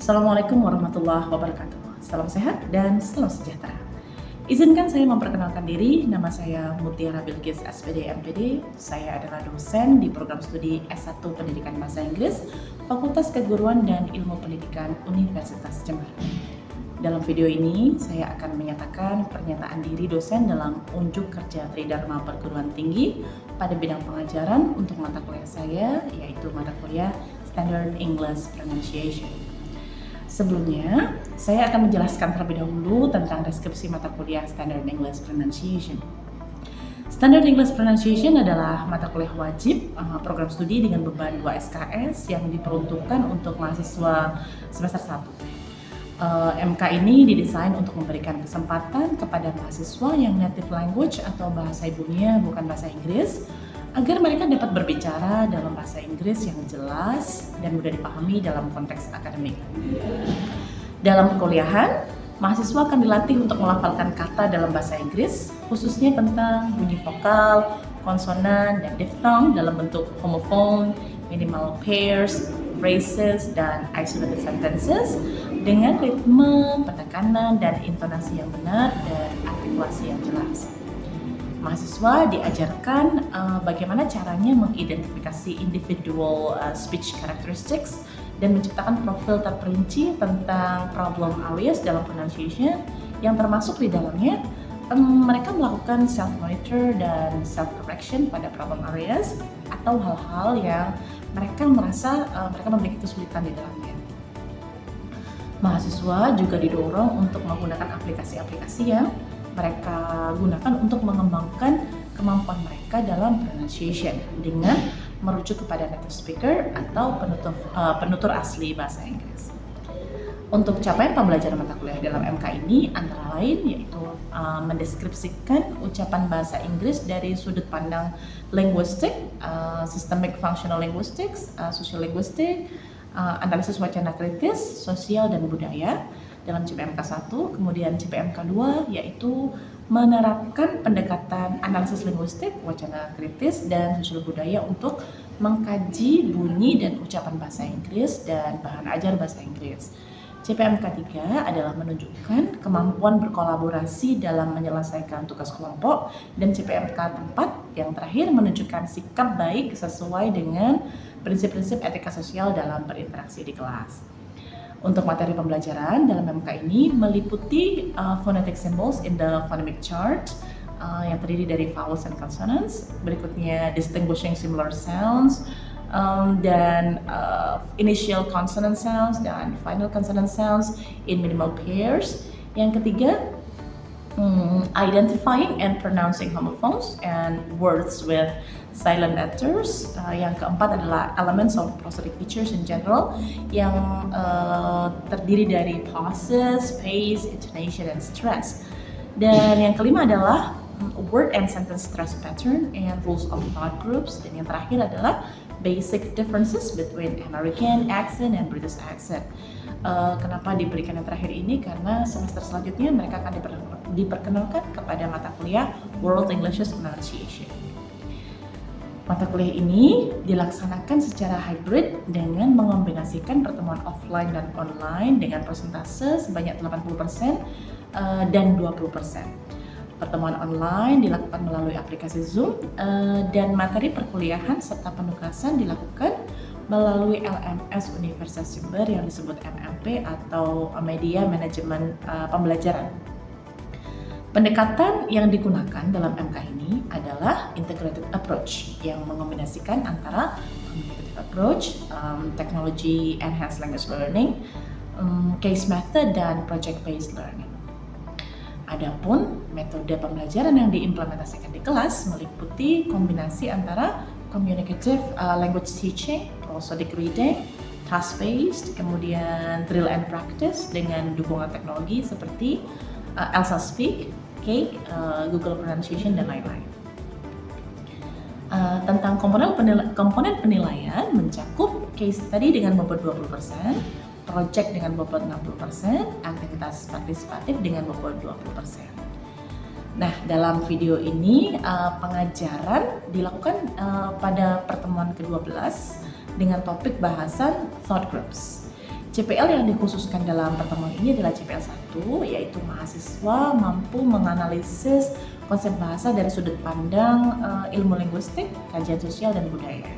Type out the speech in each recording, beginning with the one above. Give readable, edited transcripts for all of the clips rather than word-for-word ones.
Assalamualaikum warahmatullahi wabarakatuh. Salam sehat dan salam sejahtera. Izinkan saya memperkenalkan diri. Nama saya Mutiara Bilqis, S.Pd, M.Pd. Saya adalah dosen di program studi S1 Pendidikan Bahasa Inggris, Fakultas Keguruan dan Ilmu Pendidikan Universitas Jember. Dalam video ini, saya akan menyatakan pernyataan diri dosen dalam Unjuk Kerja Tri dharma Perguruan Tinggi pada bidang pengajaran untuk mata kuliah saya, yaitu mata kuliah Standard English Pronunciation. Sebelumnya, saya akan menjelaskan terlebih dahulu tentang deskripsi mata kuliah Standard English Pronunciation. Standard English Pronunciation adalah mata kuliah wajib program studi dengan beban 2 SKS yang diperuntukkan untuk mahasiswa semester 1. MK ini didesain untuk memberikan kesempatan kepada mahasiswa yang native language atau bahasa ibunya bukan bahasa Inggris, agar mereka dapat berbicara dalam bahasa Inggris yang jelas dan mudah dipahami dalam konteks akademik. Dalam perkuliahan, mahasiswa akan dilatih untuk melafalkan kata dalam bahasa Inggris, khususnya tentang bunyi vokal, konsonan, dan diphthong dalam bentuk homophone, minimal pairs, phrases, dan isolated sentences dengan ritme, penekanan, dan intonasi yang benar dan artikulasi yang jelas. Mahasiswa diajarkan bagaimana caranya mengidentifikasi individual speech characteristics dan menciptakan profil terperinci tentang problem areas dalam pronunciation yang termasuk di dalamnya mereka melakukan self-monitor dan self-correction pada problem areas atau hal-hal yang mereka merasa mereka memiliki kesulitan di dalamnya. Mahasiswa juga didorong untuk menggunakan aplikasi-aplikasi yang mereka gunakan untuk mengembangkan kemampuan mereka dalam pronunciation dengan merujuk kepada native speaker atau penutur asli bahasa Inggris. Untuk capaian pembelajaran mata kuliah dalam MK ini antara lain yaitu mendeskripsikan ucapan bahasa Inggris dari sudut pandang linguistik, systemic functional linguistics, social linguistic, analisis wacana kritis, sosial dan budaya dalam CPMK 1, kemudian CPMK 2 yaitu menerapkan pendekatan analisis linguistik, wacana kritis, dan sosial budaya untuk mengkaji bunyi dan ucapan bahasa Inggris dan bahan ajar bahasa Inggris. CPMK 3 adalah menunjukkan kemampuan berkolaborasi dalam menyelesaikan tugas kelompok, dan CPMK 4 yang terakhir menunjukkan sikap baik sesuai dengan prinsip-prinsip etika sosial dalam berinteraksi di kelas. Untuk materi pembelajaran dalam MK ini meliputi phonetic symbols in the phonemic chart yang terdiri dari vowels and consonants, berikutnya distinguishing similar sounds, dan initial consonant sounds dan final consonant sounds in minimal pairs. Yang ketiga, identifying and pronouncing homophones and words with silent letters. Yang keempat adalah elements of prosodic features in general yang terdiri dari pauses, pace, intonation, and stress. Dan yang kelima adalah word and sentence stress pattern and rules of thought groups. Dan yang terakhir adalah basic differences between American accent and British accent. Kenapa diberikan yang terakhir ini? Karena semester selanjutnya mereka akan diperkenalkan kepada mata kuliah World English Pronunciation. Mata kuliah ini dilaksanakan secara hybrid dengan mengombinasikan pertemuan offline dan online dengan persentase sebanyak 80% dan 20%. Pertemuan online dilakukan melalui aplikasi Zoom dan materi perkuliahan serta penugasan dilakukan melalui LMS Universitas Jember yang disebut M.P. atau Media Manajemen Pembelajaran. Pendekatan yang digunakan dalam MK ini adalah integrated approach yang mengombinasikan antara communicative approach, technology enhanced language learning, case method, dan project based learning. Adapun metode pembelajaran yang diimplementasikan di kelas meliputi kombinasi antara communicative language teaching, prosodic reading, task based, kemudian drill and practice dengan dukungan teknologi seperti Elsa Speak, Cake, Google Pronunciation, dan lain-lain. Tentang komponen penilaian mencakup case study dengan bobot 20%, project dengan bobot 60%, aktivitas partisipatif dengan bobot 20%. Nah, dalam video ini pengajaran dilakukan pada pertemuan ke-12 dengan topik bahasan thought groups. CPL yang dikhususkan dalam pertemuan ini adalah CPL 1, yaitu mahasiswa mampu menganalisis konsep bahasa dari sudut pandang ilmu linguistik, kajian sosial, dan budaya.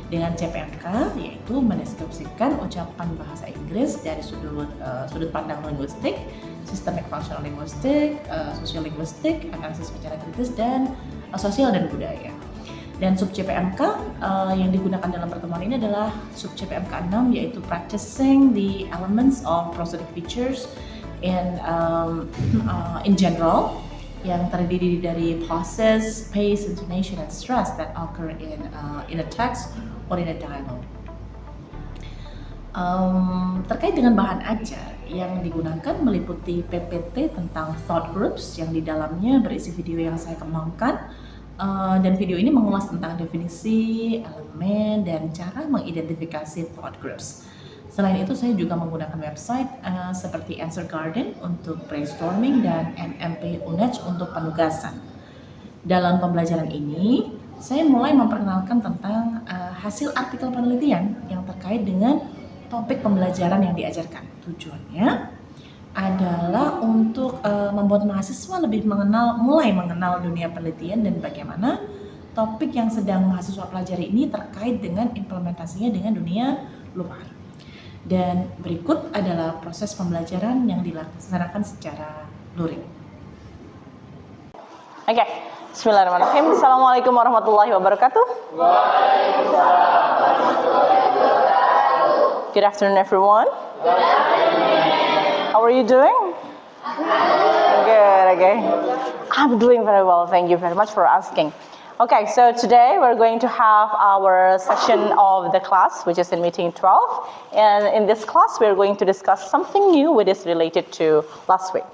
Dengan CPMK, yaitu mendeskripsikan ucapan bahasa Inggris dari sudut pandang linguistik, sistemik functional linguistik, sosial linguistik, analisis secara kritis, dan sosial dan budaya. Dan sub CPMK yang digunakan dalam pertemuan ini adalah sub CPMK 6, yaitu practicing the elements of prosodic features in general, yang terdiri dari pauses, pace, intonation, and stress that occur in a text or in a dialogue. Terkait dengan bahan ajar yang digunakan meliputi PPT tentang thought groups yang di dalamnya berisi video yang saya kembangkan, dan video ini mengulas tentang definisi, elemen, dan cara mengidentifikasi thought groups. Selain itu, saya juga menggunakan website seperti Answer Garden untuk brainstorming dan MMP-UNED untuk penugasan. Dalam pembelajaran ini, saya mulai memperkenalkan tentang hasil artikel penelitian yang terkait dengan topik pembelajaran yang diajarkan. Tujuannya adalah untuk membuat mahasiswa lebih mulai mengenal dunia penelitian dan bagaimana topik yang sedang mahasiswa pelajari ini terkait dengan implementasinya dengan dunia luar. Dan berikut adalah proses pembelajaran yang dilaksanakan secara luring. Oke, bismillahirrahmanirrahim. Assalamualaikum warahmatullahi wabarakatuh. Good afternoon, everyone. How are you doing? Good, okay. I'm doing very well, thank you very much for asking. Okay, so today we're going to have our session of the class, which is in meeting 12. And in this class, we're going to discuss something new which is related to last week.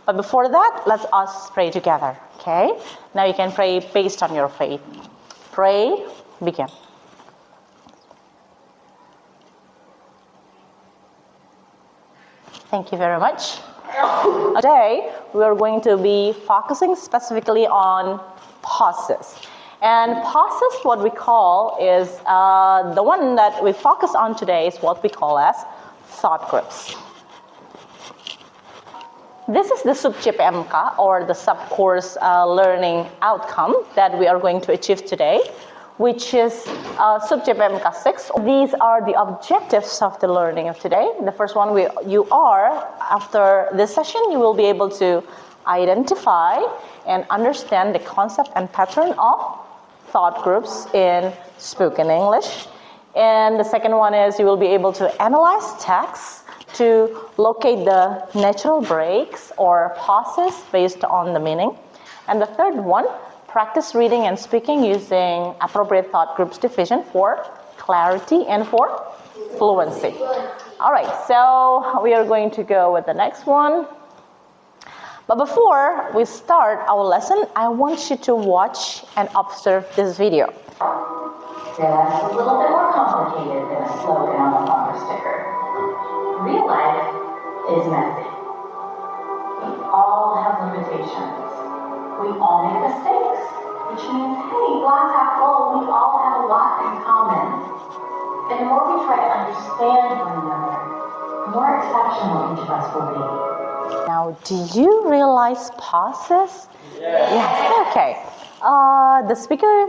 But before that, let's us pray together, okay? Now you can pray based on your faith. Pray, begin. Thank you very much. Today, we are going to be focusing specifically on pauses. And pauses, what we call is, the one that we focus on today is what we call as thought groups. This is the sub-CPMK, or the sub-course learning outcome that we are going to achieve today, which is sub-CPMK 6. These are the objectives of the learning of today. The first one, after this session, you will be able to identify and understand the concept and pattern of thought groups in spoken English. And the second one is you will be able to analyze text to locate the natural breaks or pauses based on the meaning. And the third one, practice reading and speaking using appropriate thought groups division for clarity and for fluency. All right, so we are going to go with the next one. But before we start our lesson, I want you to watch and observe this video. That's a little bit more complicated than a slogan on a bumper sticker. Real life is messy. We all have limitations. We all make mistakes, which means, hey, glass half full, we all have a lot in common. And the more we try to understand one another, the more exceptional each of us will be. Now, do you realize pauses? Yes, okay. The speaker,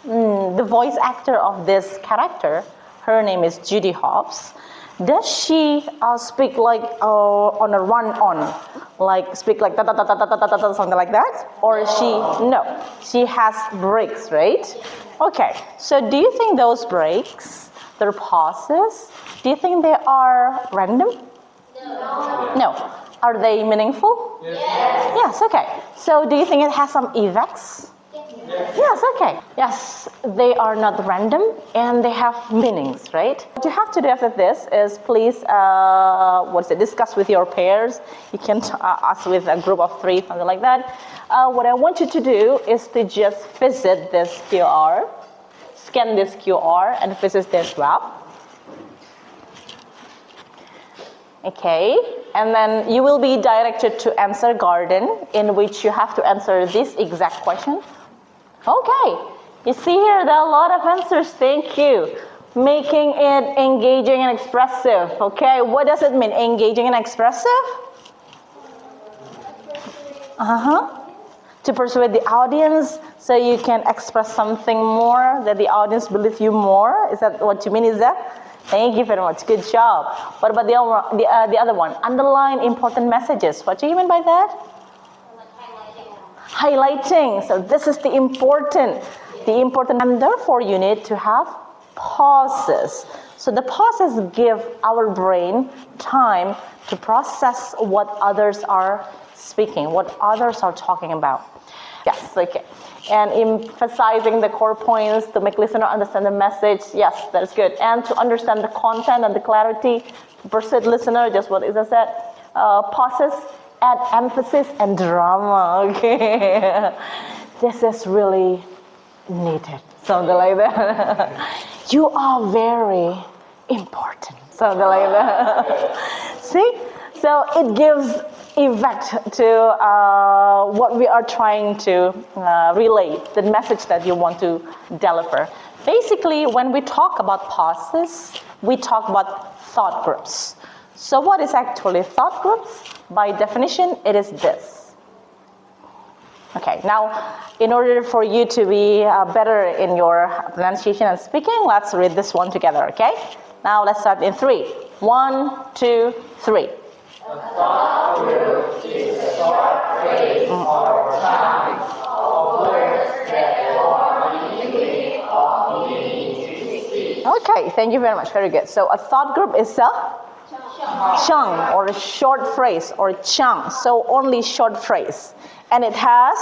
the voice actor of this character, her name is Judy Hobbs. Does she speak like on a run-on, like speak like something like that? Or she has breaks, right? Okay, so do you think those breaks, their pauses, do you think they are random? No. Are they meaningful? Yes, okay. So do you think it has some effects? Yes, okay. Yes, they are not random and they have meanings, right? What you have to do after this is please, discuss with your peers. You can ask with a group of 3, something like that. What I want you to do is to just visit this QR, scan this QR and visit this web. Okay, and then you will be directed to Answer Garden, in which you have to answer this exact question. Okay, you see here there are a lot of answers, thank you. Making it engaging and expressive. Okay, what does it mean, engaging and expressive? To persuade the audience so you can express something more, that the audience believes you more. Is that what you mean? Is that? Thank you very much. Good job. What about the other one? Underline important messages. What do you mean by that? Highlighting. So this is the important, and therefore you need to have pauses. So the pauses give our brain time to process what others are speaking, what others are talking about. Yes, okay. And emphasizing the core points to make listener understand the message. Yes, that's good. And to understand the content and the clarity, to persuade listener, just what Isa said. Pauses, add emphasis and drama. Okay, this is really needed. Something like that. You are very important. Something like that. See? So it gives effect to what we are trying to relay, the message that you want to deliver. Basically, when we talk about pauses, we talk about thought groups. So what is actually thought groups? By definition, it is this. Okay, now, in order for you to be better in your pronunciation and speaking, let's read this one together, okay? Now, let's start in 3. 1, 2, 3. A thought group is a short phrase or chunk of words that form a unit of meaning to speak. Okay, thank you very much. Very good. So a thought group is a chunk or a short phrase or chunk. So only short phrase. And it has?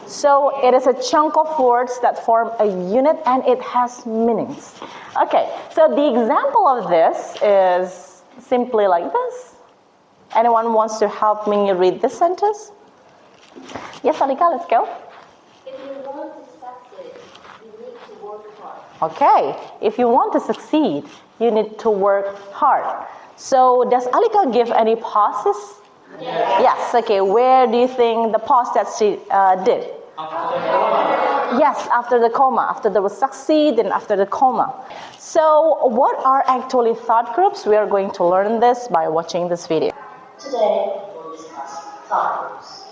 So it is a chunk of words that form a unit and it has meanings. Okay, so the example of this is simply like this. Anyone wants to help me read this sentence? Yes, Alika, let's go. If you want to succeed, you need to work hard. Okay, if you want to succeed, you need to work hard. So does Alika give any pauses? Yes, okay. Where do you think the pause that she did? Yes, after the comma, after the word succeed and after the comma. So what are actually thought groups? We are going to learn this by watching this video. Today, we'll discuss thought groups.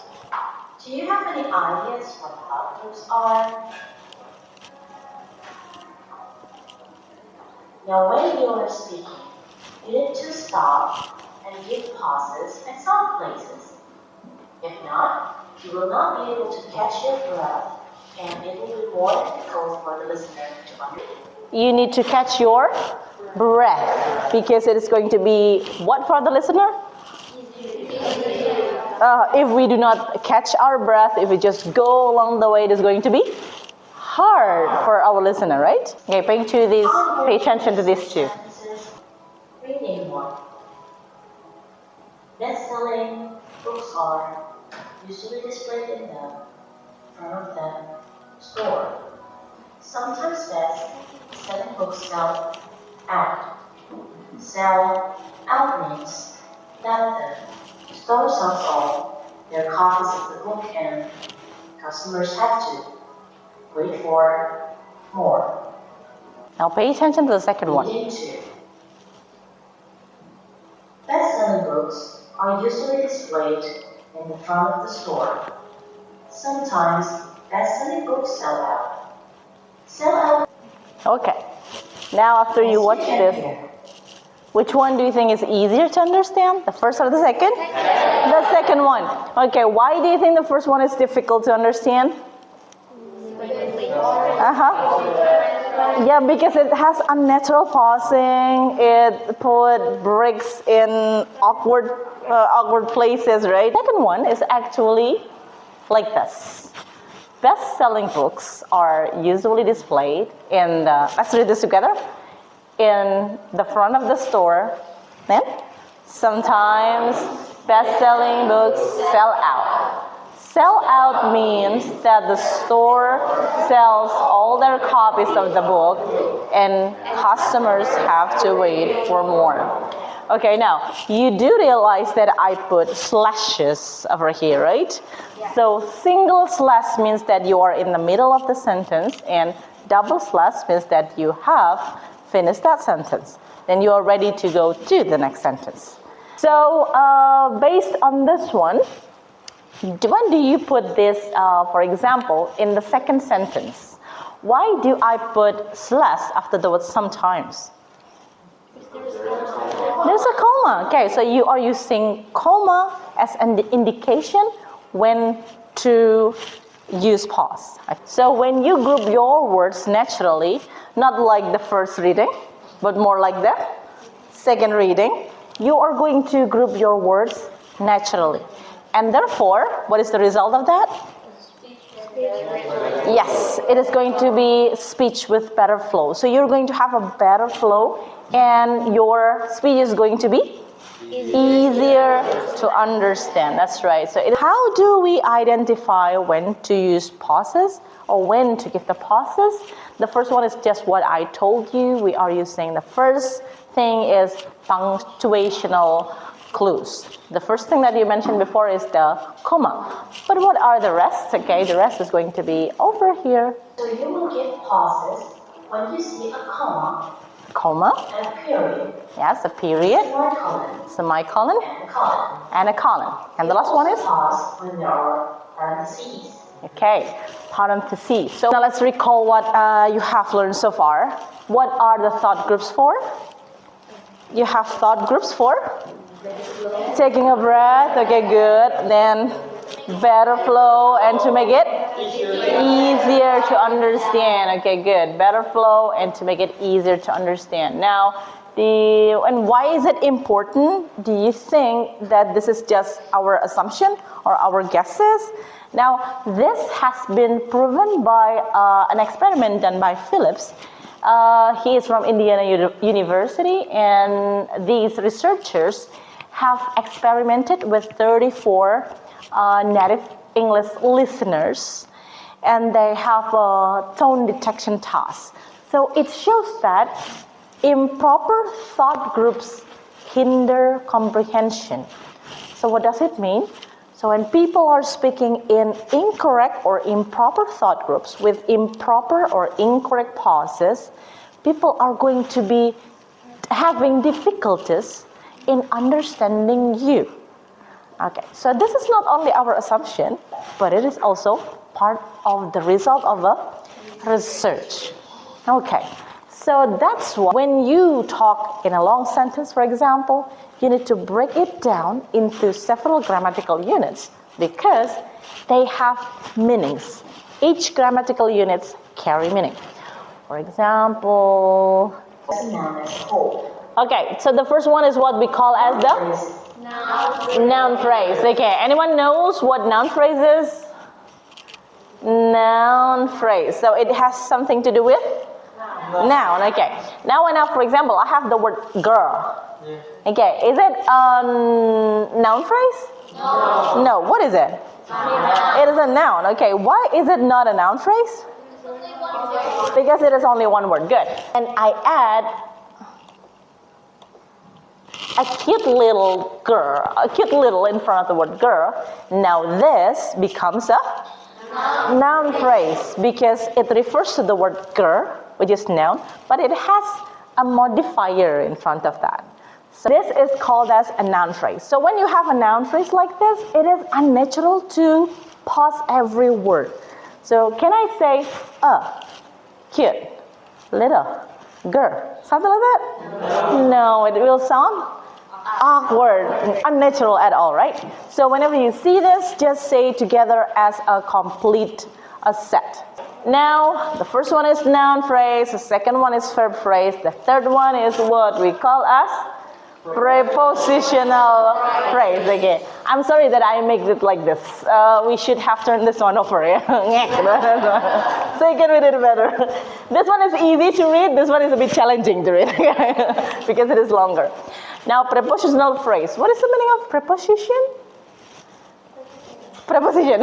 Do you have any ideas what thought groups are? Now, when you are speaking, you need to stop and give pauses at some places. If not, you will not be able to catch your breath, and it will be more difficult for the listener to understand. You need to catch your breath because it is going to be what for the listener? If we do not catch our breath, if we just go along the way, it is going to be hard for our listener, right? Okay, pay attention to these two. Reading one. Best-selling books are usually displayed in the front of the store. Sometimes best-selling books sell out. Sell out means that the store sells all their copies of the book and customers have to wait for more. Now pay attention to the second one. Reading two. Best-selling books are usually displayed in the front of the store. Sometimes best-selling books sell out. Sell out. Okay. Now after you watch this, which one do you think is easier to understand? The first or the second? The second one. Okay, why do you think the first one is difficult to understand? Yeah, because it has unnatural pausing. It put breaks in awkward places, right? The second one is actually like this. Best-selling books are usually displayed in the, let's read this together, in the front of the store. Then sometimes best-selling books sell out. Sell out means that the store sells all their copies of the book and customers have to wait for more. Okay, now you do realize that I put slashes over here, right? Yeah. So single slash means that you are in the middle of the sentence and Double slash means that you have finished that sentence. Then you are ready to go to the next sentence. So based on this one, when do you put this, for example, in the second sentence? Why do I put slash after the word sometimes? There's a comma. Okay, so you are using comma as an indication when to use pause. So when you group your words naturally, not like the first reading, but more like the second reading, you are going to group your words naturally. And therefore, what is the result of that? Yes, it is going to be speech with better flow. So you're going to have a better flow and your speech is going to be easier to understand. That's right. So how do we identify when to use pauses or when to give the pauses? The first one is just what I told you. We are using the first thing is punctuational clues. The first thing that you mentioned before is the comma. But what are the rest? Okay, the rest is going to be over here. So you will give pauses when you see a comma and a period. Yes, a period, Semicolon. semicolon, and a colon. And the last one is? Pause when there are parentheses. Okay, parentheses. So now let's recall what you have learned so far. What are the thought groups for? You have thought groups for? Taking a breath, okay, good. Then better flow and to make it easier to understand. Okay, good. Better flow and to make it easier to understand. Now, and why is it important? Do you think that this is just our assumption or our guesses? Now, this has been proven by an experiment done by Phillips. He is from Indiana University, and these researchers have experimented with 34 native English listeners, and they have a tone detection task. So it shows that improper thought groups hinder comprehension. So what does it mean? So when people are speaking in incorrect or improper thought groups with improper or incorrect pauses, people are going to be having difficulties in understanding you. Okay, so this is not only our assumption, but it is also part of the result of a research. Okay, so that's why when you talk in a long sentence, for example, you need to break it down into several grammatical units because they have meanings. Each grammatical units carry meaning. For example, okay, so the first one is what we call as the noun phrase. Okay, anyone knows what noun phrase is? Noun phrase. So it has something to do with noun. Okay. Now, for example, I have the word girl. Okay, is it a noun phrase? No. What is it? It is a noun. Okay, why is it not a noun phrase? Because it is only one word. Good. And I add a cute little girl, a cute little in front of the word girl. Now this becomes a noun phrase because it refers to the word girl, which is noun, but it has a modifier in front of that. So this is called as a noun phrase. So when you have a noun phrase like this, it is unnatural to pause every word. So can I say cute, little, girl, something like that? No, it will sound awkward, unnatural at all, right? So whenever you see this, just say together as a complete set. Now, the first one is noun phrase, the second one is verb phrase, the third one is what we call as prepositional phrase. Okay, I'm sorry that I make it like this. We should have turned this one over. Yeah? So you can read it better. This one is easy to read. This one is a bit challenging to read because it is longer. Now, prepositional phrase. What is the meaning of preposition? Preposition.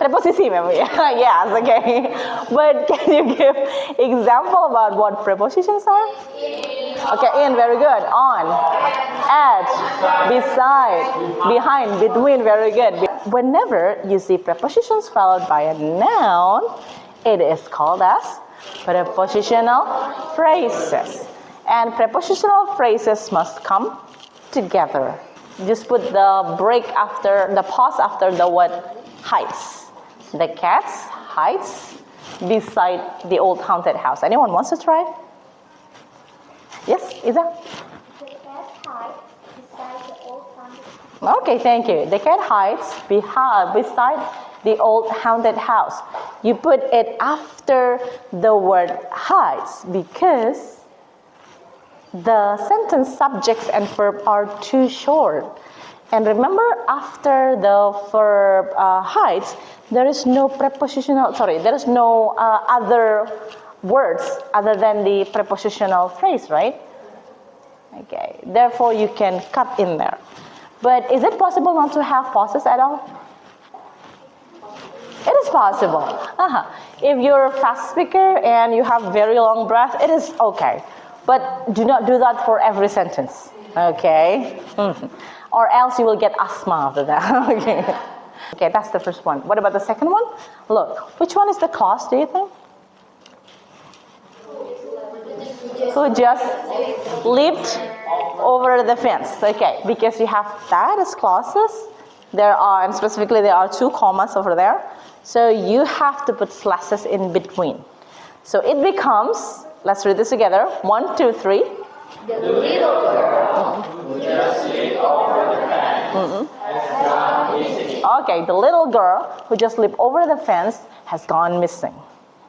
Preposisi, maybe. Yes, okay. But can you give example about what prepositions are? Okay, in, very good. On, at, beside, behind, between, very good. Whenever you see prepositions followed by a noun, it is called as Prepositional phrases. And prepositional phrases must come together. Just put the pause after the word hides. The cat hides beside the old haunted house. Anyone wants to try? Yes, Isa? The cat hides beside the old haunted. Okay, thank you. The cat hides beside the old haunted house. You put it after the word hides because the sentence subjects and verb are too short. And remember, after the verb hides, there is no other words other than the prepositional phrase, right? Okay, therefore you can cut in there. But is it possible not to have pauses at all? It is possible. If you're a fast speaker and you have very long breath, it is okay. But do not do that for every sentence, okay? Or else you will get asthma after that, okay? Okay, that's the first one. What about the second one? Look, which one is the clause, do you think? Who just leaped over the fence. Okay, because you have that as clauses. And specifically there are 2 commas over there. So you have to put slashes in between. So it becomes, let's read this together. 1, 2, 3. The little girl who just leaped over the fence has gone missing. Okay, the little girl who just leaped over the fence has gone missing.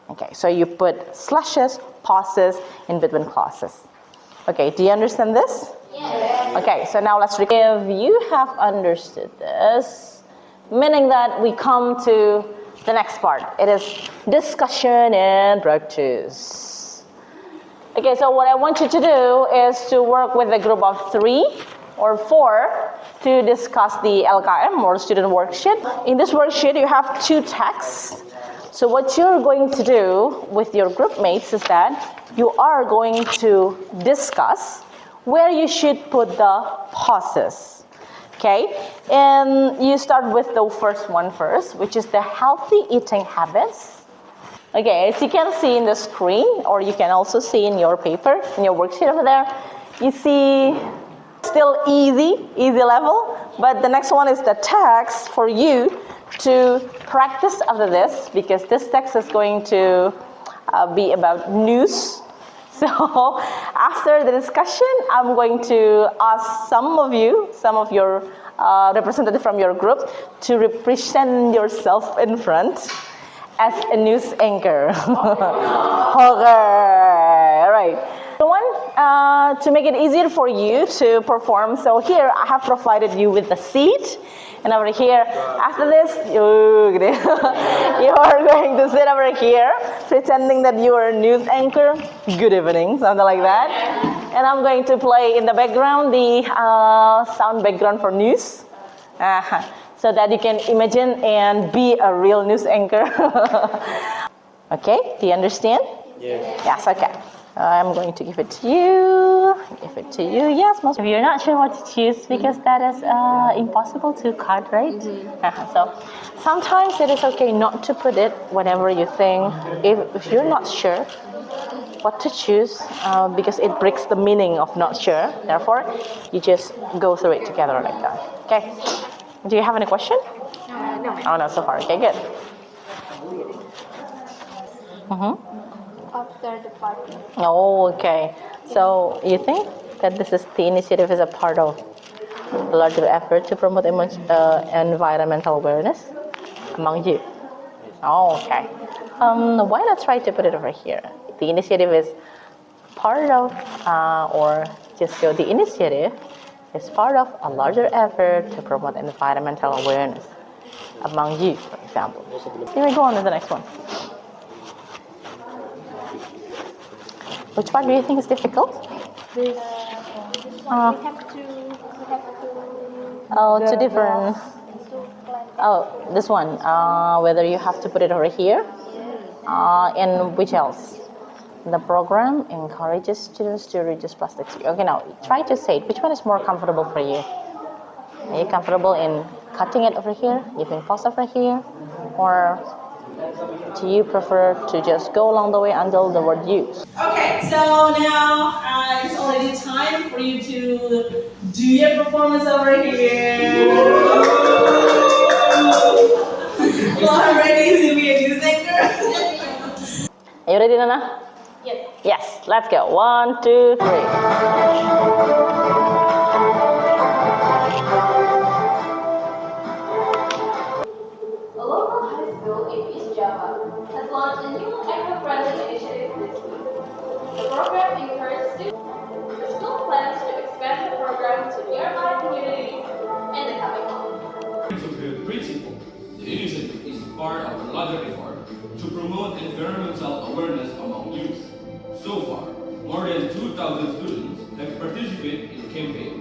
Okay, so you put slashes, pauses in between clauses. Okay, do you understand this? Yes. Okay, so now let's if you have understood this, meaning that we come to the next part. It is discussion and practice. Okay, so what I want you to do is to work with a group of 3 or 4 to discuss the LKM or student worksheet. In this worksheet, you have 2 texts. So what you're going to do with your group mates is that you are going to discuss where you should put the pauses. Okay, and you start with the first one first, which is the healthy eating habits. Okay, as you can see in the screen, or you can also see in your paper, in your worksheet over there, you see still easy level, but the next one is the text for you to practice after this, because this text is going to be about news. So after the discussion, I'm going to ask some of your representative from your group to represent yourself in front as a news anchor. Okay, all right. To make it easier for you to perform, so here I have provided you with the seat. And over here, after this, you are going to sit over here, pretending that you are a news anchor. Good evening, something like that. And I'm going to play in the background the sound background for news, so that you can imagine and be a real news anchor. Okay, do you understand? Yes. Yes, okay. I'm going to give it to you. Yes, most of you are not sure what to choose because that is impossible to cut, right? So sometimes it is okay not to put it whenever you think, if you're not sure what to choose, because it breaks the meaning of not sure. Therefore, you just go through it together like that. Okay. Do you have any question? No. Oh, no, so far. Okay, good. After the party. Oh, okay. So you think that the initiative is a part of a larger effort to promote environmental awareness among you? Oh, okay. Why not try to put it over here? The initiative is part of, the initiative is part of a larger effort to promote environmental awareness among you, for example. Here we go on to the next one. Which part do you think is difficult? We have to. Two different. Oh, this one. Whether you have to put it over here. And which else? The program encourages students to reduce plastics. Okay, now try to say it. Which one is more comfortable for you? Are you comfortable in cutting it over here, giving pause over here, or Do you prefer to just go along the way until the word used? Okay, so now it's already time for you to do your performance over here. Lauren ready to be a new singer? Are you ready, Nana? Yes. Yes, let's go. 1, 2, 3. A local high school in East Java has launched a new eco-friendly initiative this week. The program encourages students. The school plans to expand the program to nearby communities in the coming months. The principle, the initiative is part of a larger effort to promote environmental awareness among youth. So far, more than 2,000 students have participated in the campaign.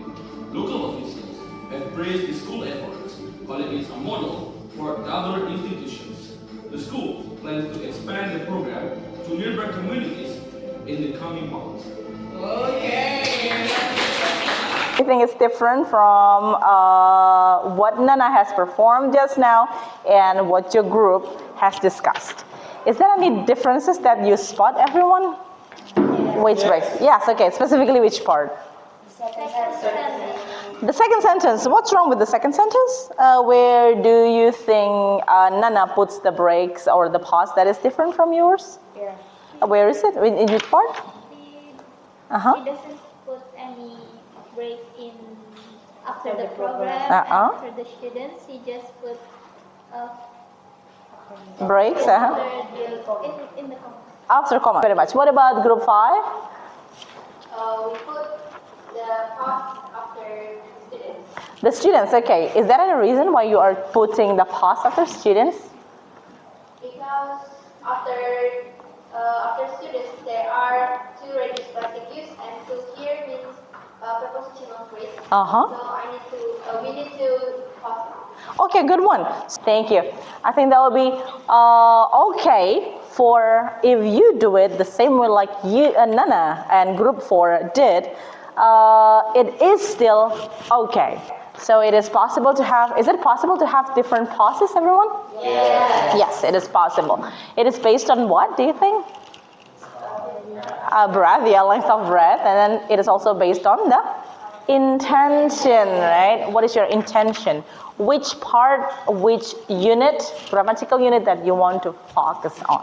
Local officials have praised the school efforts, calling it a model for other institutions. The school plans to expand the program to nearby communities in the coming months. I think it's different from what Nana has performed just now and what your group has discussed. Is there any differences that you spot, everyone? Which breaks? Yes, okay, specifically which part? The second sentence. What's wrong with the second sentence? Where do you think Nana puts the breaks or the pause that is different from yours? Yeah. Where is it? In which part? He Uh-huh. doesn't put any break in after the program. Uh-uh. After the students, he just put Breaks, uh-huh. in the comment. After comma. Very much. What about group 5? We put the pause after students. The students, okay. Is there any reason why you are putting the pause after students? Because after students, there are 2 reduced plastic use, and to here means prepositional phrase. Uh-huh. So we need to pause. Okay, good one. Thank you. I think that will be okay for if you do it the same way like you and Nana and group 4 did. It is still okay. So it is possible to have, is it possible to have different pauses, everyone? Yes. Yes, it is possible. It is based on what, do you think? Breath, yeah, length of breath. And then it is also based on the intention, right? What is your intention? Which part, which unit, grammatical unit that you want to focus on?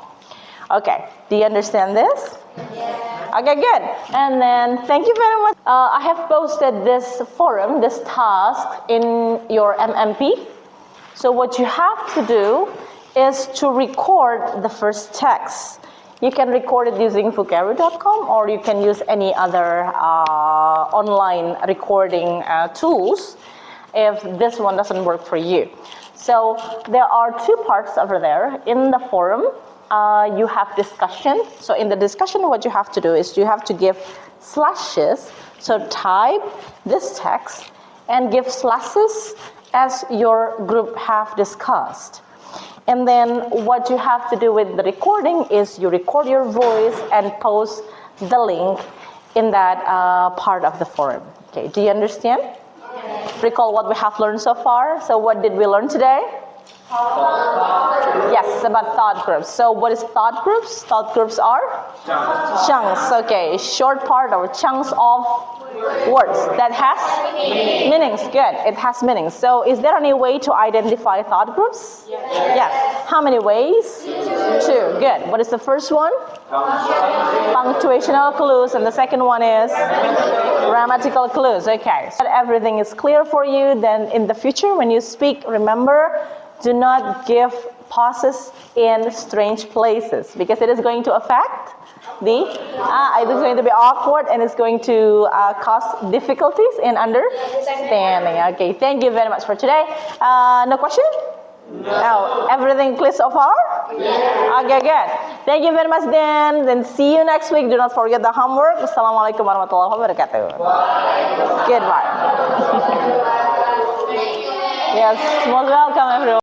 Okay, do you understand this? Yes. Okay, good. And then thank you very much. I have posted this forum, this task in your MMP. So what you have to do is to record the first text. You can record it using vocabulary.com or you can use any other online recording tools if this one doesn't work for you. So there are 2 parts over there. In the forum, you have discussion. So in the discussion, what you have to do is you have to give slashes. So type this text and give slashes as your group have discussed. And then what you have to do with the recording is you record your voice and post the link in that part of the forum. Okay, do you understand? Yes. Recall what we have learned so far. So what did we learn today? Yes, about thought groups. So what is thought groups? Thought groups are? Chunks. Okay, short part or chunks of words that has meanings. Good, it has meanings. So is there any way to identify thought groups? Yes. How many ways? 2. Good. What is the first one? Punctuational clues, and the second one is grammatical clues. Okay, so everything is clear for you. Then in the future when you speak, remember, do not give pauses in strange places because it is going to affect the, it is going to be awkward and it's going to cause difficulties in understanding. Okay, thank you very much for today. No question? No. Everything clear so far? Yeah. Okay, good. Thank you very much, Dan. Then see you next week. Do not forget the homework. Assalamualaikum warahmatullahi wabarakatuh. Goodbye. Yes, most welcome, everyone.